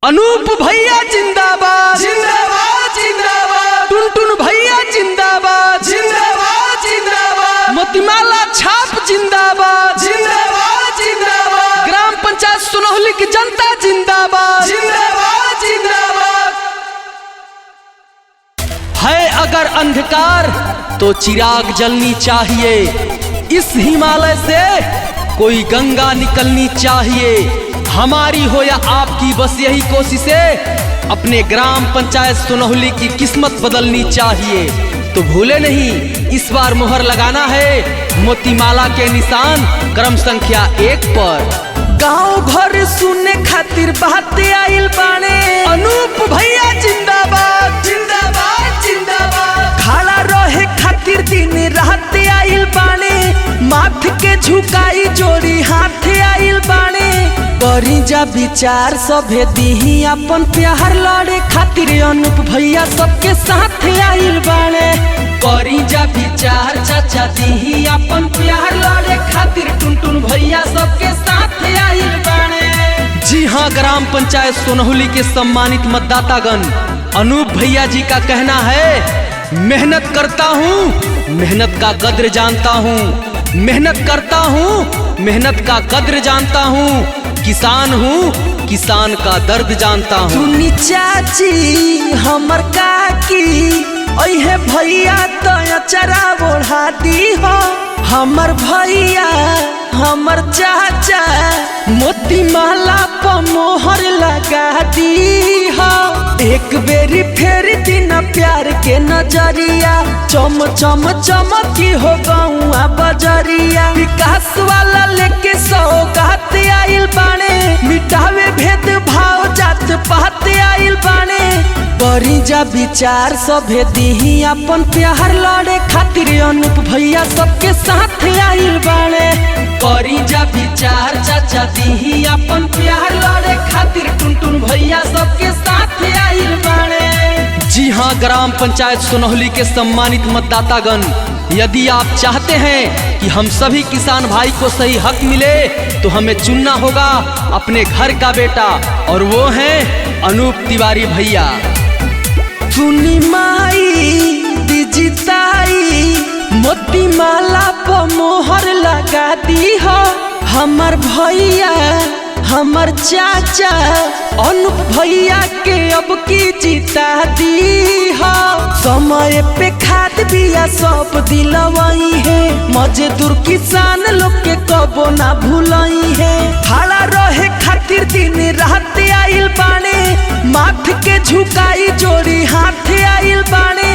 अनूप भैया जिंदाबाद जिंदाबाद जिंदाबाद। टुनटुन भैया जिंदाबाद जिंदाबाद जिंदाबाद। मोतीमाला छाप जिंदाबाद जिंदाबाद जिंदाबाद। ग्राम पंचायत सुनौली की जनता जिंदाबाद जिंदाबाद जिंदाबाद। है अगर अंधकार तो चिराग जलनी चाहिए, इस हिमालय से कोई गंगा निकलनी चाहिए। हमारी हो या आपकी बस यही कोशिश है, अपने ग्राम पंचायत सुनौली की किस्मत बदलनी चाहिए। तो भूले नहीं, इस बार मोहर लगाना है मोतीमाला के निशान क्रम संख्या 1 पर। गांव घर सुनने खातिर बातें आइल बाने, अनूप भैया जिंदाबाद जिंदाबाद जिंदाबाद। खड़ा रहे खातिर दिन रात आइल बाने, माथ के झुकाई जोड़ी हाथ आइल बाने। करी जा विचार सभे दीही अपन प्यार लड़े खातिर अनूप भैया सबके साथ आइल बाने। करी जा विचार चाचा दीही अपन प्यार लड़े खातिर टुनटुन भैया सबके साथ आइल बाने। जी हाँ, ग्राम पंचायत सुनौली के सम्मानित मतदातागण, अनूप भैया जी का कहना है, मेहनत करता हूँ, मेहनत का कद्र जानता हूँ, मेहनत करता हूँ, मेहनत का कद्र जानता हूँ, किसान हूँ, किसान का दर्द जानता हूँ। सुनी चाची हमर काकी ओहे भैया तो अचरा ओढ़ा दी हो, हमर भैया हमर चाचा मोतीमाला पर मोहर लगा दी हो। एक बेरी फेर दिन प्यार के नजरिया, चम चम चमकी हो गौआ बजरिया। विकास वाला लेके सौगात आइल बाने, मिटावे भेद भाव जात पात आइल बाने। करी जा विचार सभे दीही अपन प्यार लड़े खातिर अनूप भैया सबके साथ आइल बाने। करी जा विचार चाचा दीही अपन प्यार लड़े खातिर टुनटुन भैया सबके साथ आइल बाने। जी हाँ, ग्राम पंचायत सुनौली के सम्मानित मतदातागण, यदि आप चाहते हैं कि हम सभी किसान भाई को सही हक मिले, तो हमें चुनना होगा अपने घर का बेटा, और वो है अनूप तिवारी भैया। सुनी माई दिजिताई मोतीमाला पर मोहर लगा दी हो, हमर भैया हमर चाचा अनूप भैया के अब की जीता दी हो। समय पे खाद बिया सब दिलवाई है, मजदूर किसान लोग के कबो ना भूलई है। खड़ा रहे खातिर दिन रात आइल बाने, माथ के झुकाई जोड़ी हाथ आइल बाने।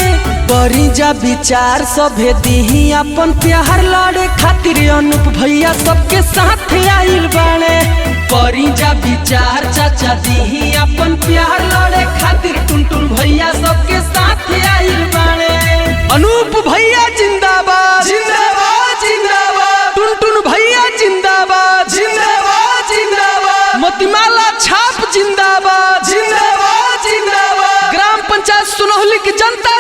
करी जा विचार सभे दीही अपन प्यार लड़े खातिर अनूप भैया सबके साथ आइल बाने। करी जा विचार चाचा दीही अपन प्यार लड़े खातिर टुनटुन भैया सबके साथ आइल बाने। अनूप भैया जिंदाबाद जिंदाबाद जिंदाबाद। टुनटुन भैया जिंदाबाद जिंदाबाद जिंदाबाद। मोतीमाला छाप जिंदाबाद जिंदाबाद जिंदाबाद। ग्राम पंचायत सुनौली की जनता